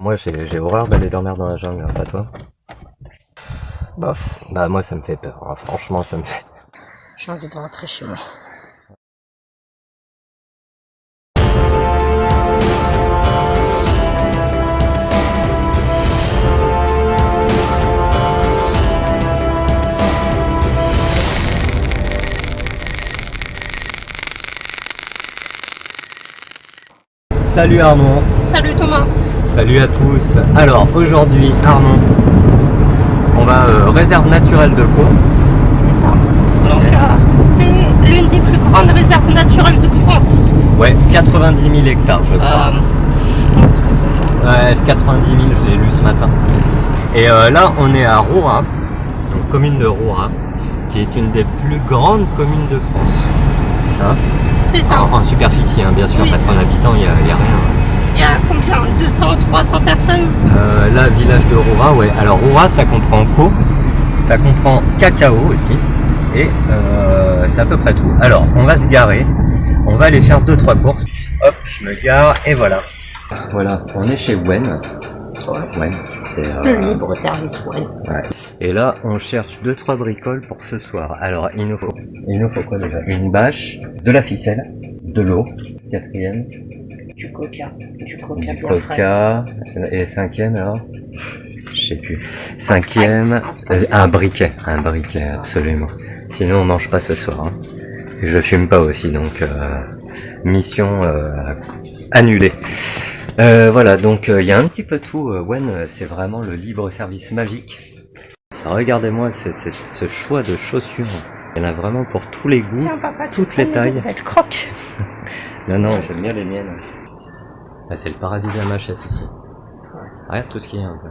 Moi j'ai horreur d'aller dormir dans la jungle, pas toi? Bof, Bah moi ça me fait peur, hein. Franchement ça me fait... j'ai envie de rentrer chez moi. Salut Armand. Salut Thomas. Salut à tous. Alors aujourd'hui Armand, on va réserve naturelle de Caux. C'est ça. Donc c'est l'une des plus grandes réserves naturelles de France. Ouais, 90 000 hectares je crois. Je pense que c'est bon. Ouais, 90 000 je l'ai lu ce matin. Et là on est à Roura, donc commune de Roura, qui est une des plus grandes communes de France. Hein, C'est ça. en superficie hein, bien sûr, Oui. parce qu'en habitant il y a rien. Il y a combien? 200, 300 personnes? Là, village de Roura, ouais. Alors Roura, ça comprend Caux, ça comprend Cacao aussi, et c'est à peu près tout. Alors, on va se garer, on va aller faire 2-3 courses. Hop, je me gare, et voilà. Voilà, on est chez Wen. Wen, c'est... Le libre service, ouais. Ouais. Et là, on cherche 2-3 bricoles pour ce soir. Alors, il nous faut quoi déjà? Une bâche, de la ficelle, de l'eau, quatrième, Du coca bien frais. coca, et cinquième alors? Je sais plus. Cinquième, un briquet, absolument. Sinon on mange pas ce soir. Hein. Et je fume pas aussi, donc mission annulée. Voilà, donc il y a un petit peu tout. Wen, c'est vraiment le libre service magique. Regardez-moi ce choix de chaussures. Il y en a vraiment pour tous les goûts, Tiens, papa, toutes les tailles. Elle croque. Non, j'aime bien les miennes. Ah, c'est le paradis de la machette ici. Regarde tout ce qu'il y a un peu.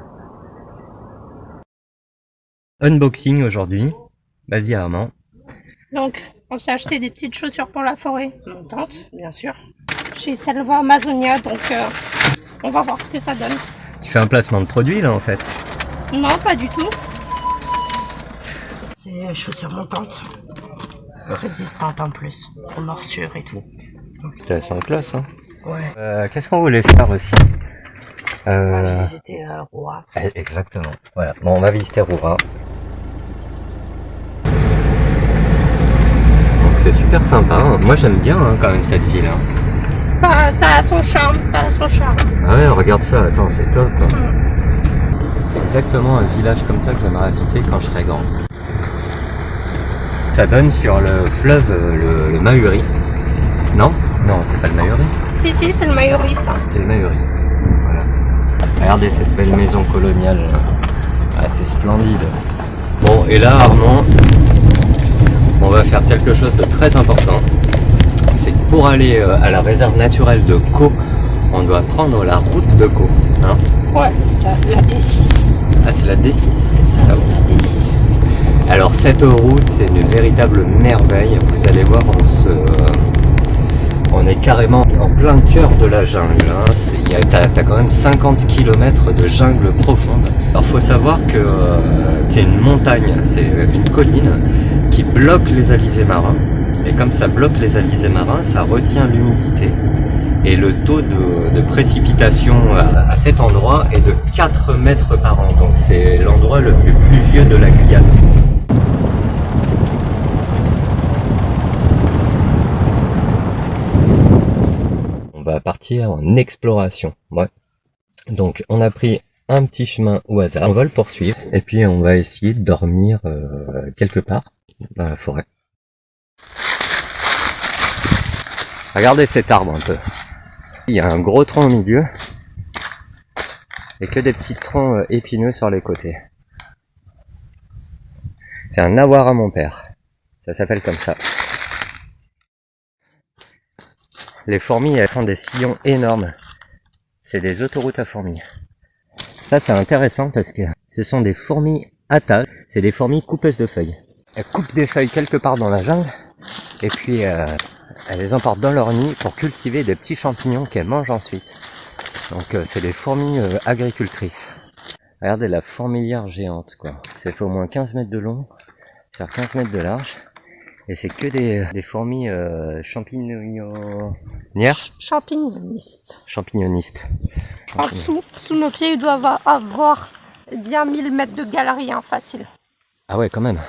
Unboxing aujourd'hui. Vas-y Armand. Donc, on s'est acheté des petites chaussures pour la forêt montante, bien sûr. Chez Selva Amazonia, donc on va voir ce que ça donne. Tu fais un placement de produit là en fait. Non, pas du tout. C'est chaussures montantes. Résistantes en plus, aux morsures et tout. Putain, c'est en classe hein. Ouais. Qu'est-ce qu'on voulait faire aussi On va visiter Roua. Exactement. Voilà. Bon, on va visiter Roura. Donc c'est super sympa. Hein. Moi j'aime bien hein, quand même cette ville. Hein. Bah, ça a son charme, ça a son charme. Ah ouais, regarde ça. Attends, c'est top. Hein. C'est exactement un village comme ça que j'aimerais habiter quand je serai grand. Ça donne sur le fleuve, le Mahuri. Non, c'est pas le Mahuri. Si, c'est le Mahuri, ça. C'est le Mahuri. Voilà. Regardez cette belle maison coloniale. Là. Ah, c'est splendide. Bon, et là, Armand, on va faire quelque chose de très important. C'est que pour aller à la réserve naturelle de Caux, on doit prendre la route de Caux. Hein, Ouais, c'est ça, la D6. ah, c'est la D6. C'est ça, Ah, c'est la D6. alors cette route, c'est une véritable merveille. Vous allez voir, on est carrément en plein cœur de la jungle. Hein. T'as quand même 50 km de jungle profonde. Alors faut savoir que c'est une montagne, c'est une colline qui bloque les alizés marins. Et comme ça bloque les alizés marins, ça retient l'humidité. Et le taux de précipitation à cet endroit est de 4 mètres par an. Donc c'est l'endroit le plus pluvieux de la Guyane. On va partir en exploration. Ouais. Donc on a pris un petit chemin au hasard. On va le poursuivre et puis on va essayer de dormir quelque part dans la forêt. Regardez cet arbre un peu. Il y a un gros tronc au milieu et que des petits troncs épineux sur les côtés. C'est un navoir à mon père. Ça s'appelle comme ça. Les fourmis, elles font des sillons énormes. C'est des autoroutes à fourmis. Ça, c'est intéressant parce que ce sont des fourmis à tâche. C'est des fourmis coupeuses de feuilles. Elles coupent des feuilles quelque part dans la jungle et puis elles les emportent dans leur nid pour cultiver des petits champignons qu'elles mangent ensuite. Donc c'est des fourmis agricultrices. Regardez la fourmilière géante quoi. Ça fait au moins 15 mètres de long sur 15 mètres de large. Et c'est que des fourmis champignonnières. Champignonistes. Champignonistes. En dessous, sous nos pieds, ils doivent avoir bien 1000 mètres de galerie, hein, facile. Ah ouais, quand même.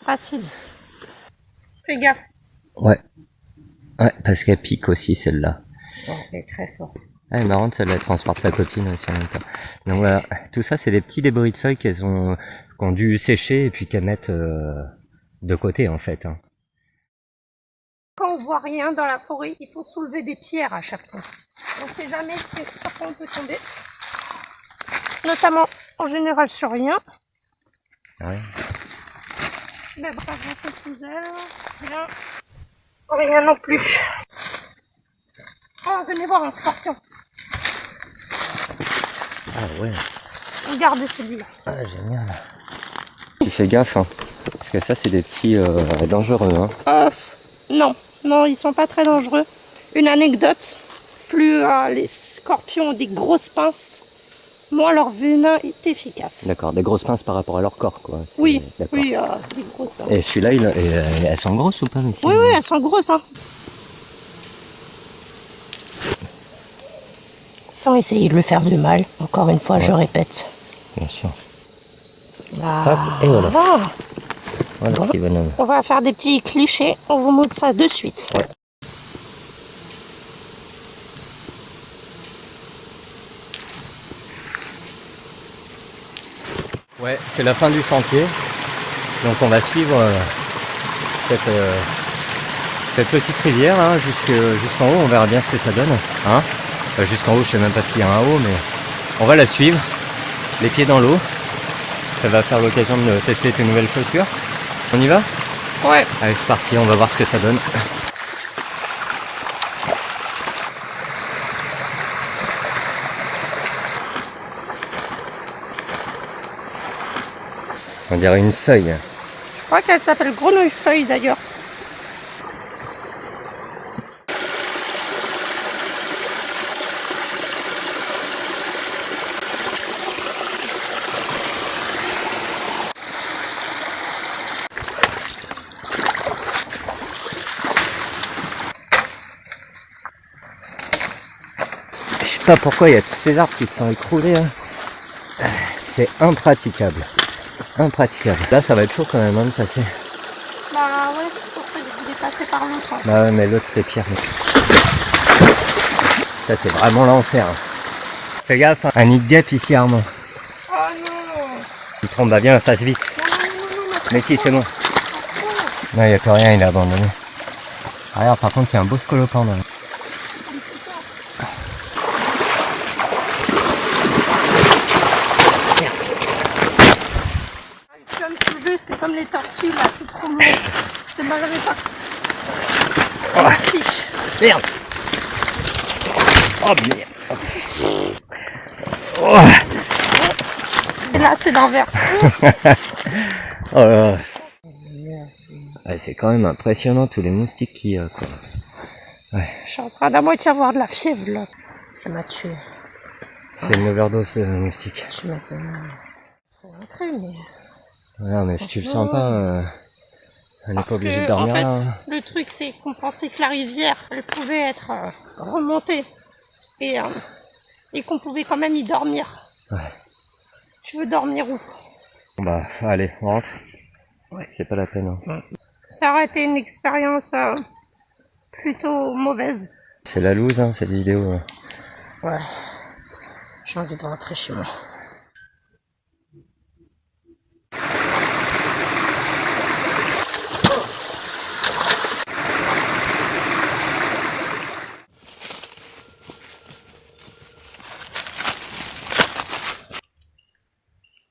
Facile. Fais gaffe. Ouais. Ouais, parce qu'elle pique aussi, celle-là. Oh, elle est très forte. Ah, elle est marrante, celle-là, elle transporte sa copine aussi en même temps. Donc voilà, tout ça, c'est des petits débris de feuilles qui ont dû sécher et puis qu'elles mettent de côté, en fait. Hein. Quand on voit rien dans la forêt, il faut soulever des pierres à chaque fois. On ne sait jamais si on peut tomber. Notamment, en général, sur rien. Ouais. Mais pas grand-chose sous elle. Rien. Rien non plus. Oh, venez voir un scorpion. Ah ouais. Regardez celui-là. Ah, génial. Tu fais gaffe, hein. Parce que ça, c'est des petits dangereux, hein. Non, non, ils sont pas très dangereux. Une anecdote, plus les scorpions ont des grosses pinces, moins leur venin est efficace. D'accord, des grosses pinces par rapport à leur corps, quoi. Oui, d'accord. oui, des grosses. Et celui-là, elles sont grosses ou pas, mais Oui, oui, elles sont grosses, hein. Sans essayer de lui faire du mal, encore une fois, je répète. Bien sûr. Ah, hop, et voilà. Voilà, bon, petit bonhomme. on va faire des petits clichés, on vous montre ça de suite. Ouais. Ouais, c'est la fin du sentier. Donc on va suivre cette petite rivière hein, jusqu'en haut. On verra bien ce que ça donne. Hein jusqu'en haut, je sais même pas s'il y a un haut, mais on va la suivre. Les pieds dans l'eau. Ça va faire l'occasion de tester tes nouvelles chaussures. On y va? Ouais. Allez, c'est parti, on va voir ce que ça donne. On dirait une feuille. Je crois qu'elle s'appelle grenouille-feuille d'ailleurs. Je sais pas pourquoi il y a tous ces arbres qui se sont écroulés. Hein. C'est impraticable. Impraticable. Là, ça va être chaud quand même hein, de passer. Bah ouais, c'est pour ça que je voulais passer par l'autre. Bah ouais, mais l'autre c'était pire. Ça, c'est vraiment l'enfer. Fais gaffe, hein. Un nid de guêpe ici, Armand. Oh non. Il trompe, bah viens, passe vite. Non. Mais si, c'est bon. Non, il n'y a plus rien, il a abandonné. Regarde, par contre, il y a un beau scolopendre. Là. C'est comme les tortues là, c'est trop lourd. C'est mal réparti. Oh, merde. Oh merde. Oh. Et là c'est l'inverse. Oh là. Ouais, c'est quand même impressionnant tous les moustiques qu'il y a quoi. Ouais. Je suis en train d'à moitié avoir de la fièvre là. Ça m'a tué. C'est une overdose de moustiques. Je suis maintenant trop rentrée mais... Non mais si tu le sens pas, on n'est pas obligé de dormir en fait, là. Hein. Le truc c'est qu'on pensait que la rivière, elle pouvait être remontée et qu'on pouvait quand même y dormir. Ouais. Tu veux dormir où? Bah allez, on rentre. Ouais. C'est pas la peine. Hein. Ouais. Ça aurait été une expérience plutôt mauvaise. C'est la loose hein, cette vidéo. Ouais. J'ai envie de rentrer chez moi.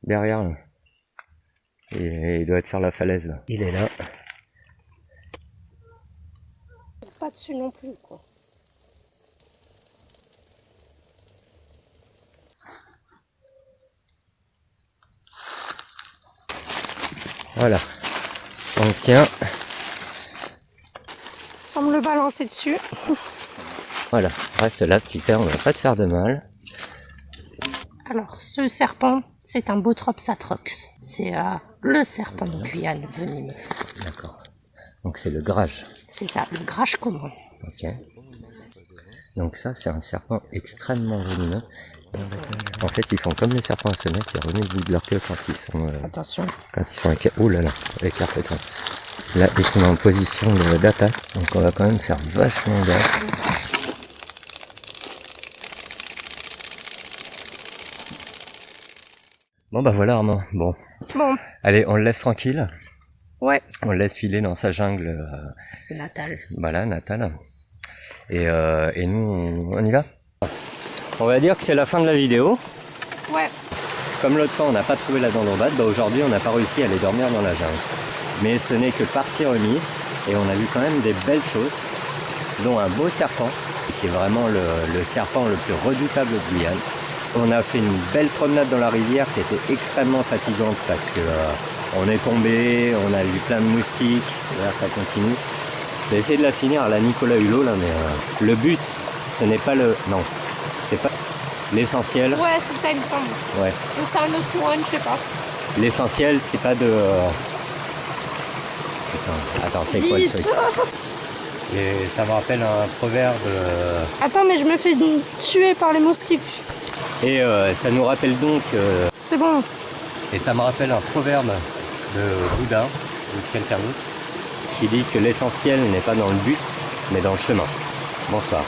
Derrière là. Et il doit être sur la falaise là. Il est là. Pas dessus non plus quoi. Voilà. On tient. Sans me le balancer dessus. Voilà. Reste là petit père, on va pas te faire de mal. Alors ce serpent, c'est un Bothrops atrox. C'est le serpent de Guyane venimeux. D'accord. Donc c'est le grage. C'est ça, le grage commun. Ok. Donc ça c'est un serpent extrêmement venimeux En fait, ils font comme les serpents à sonnette, ils remettent le bout de leur queue Attention. quand ils sont avec... Oh là là, avec leur pétrin. Là, ils sont en position d'attaque, donc on va quand même faire vachement gaffe. Bon bah voilà Armand, bon. Allez, on le laisse tranquille. Ouais. On le laisse filer dans sa jungle. Natale. Voilà, natale. Et nous, on y va. On va dire que c'est la fin de la vidéo. Ouais. Comme l'autre fois on n'a pas trouvé la dent d'Ombad, bah aujourd'hui on n'a pas réussi à aller dormir dans la jungle. Mais ce n'est que partie remise et on a vu quand même des belles choses, dont un beau serpent, qui est vraiment le serpent le plus redoutable de Guyane. On a fait une belle promenade dans la rivière qui était extrêmement fatigante parce que on est tombé, on a eu plein de moustiques, là ça continue. J'ai essayé de la finir à la Nicolas Hulot là, mais le but ce n'est pas le... Non, c'est pas l'essentiel. Ouais, c'est ça il me semble. Ouais. Ou c'est un autre couronne, je sais pas. L'essentiel c'est pas de... Attends, c'est quoi le truc? Et ça me rappelle un proverbe... Attends, mais je me fais tuer par les moustiques. Et ça nous rappelle donc... C'est bon. Et ça me rappelle un proverbe de Bouddha, ou de quelqu'un d'autre, qui dit que l'essentiel n'est pas dans le but, mais dans le chemin. Bonsoir.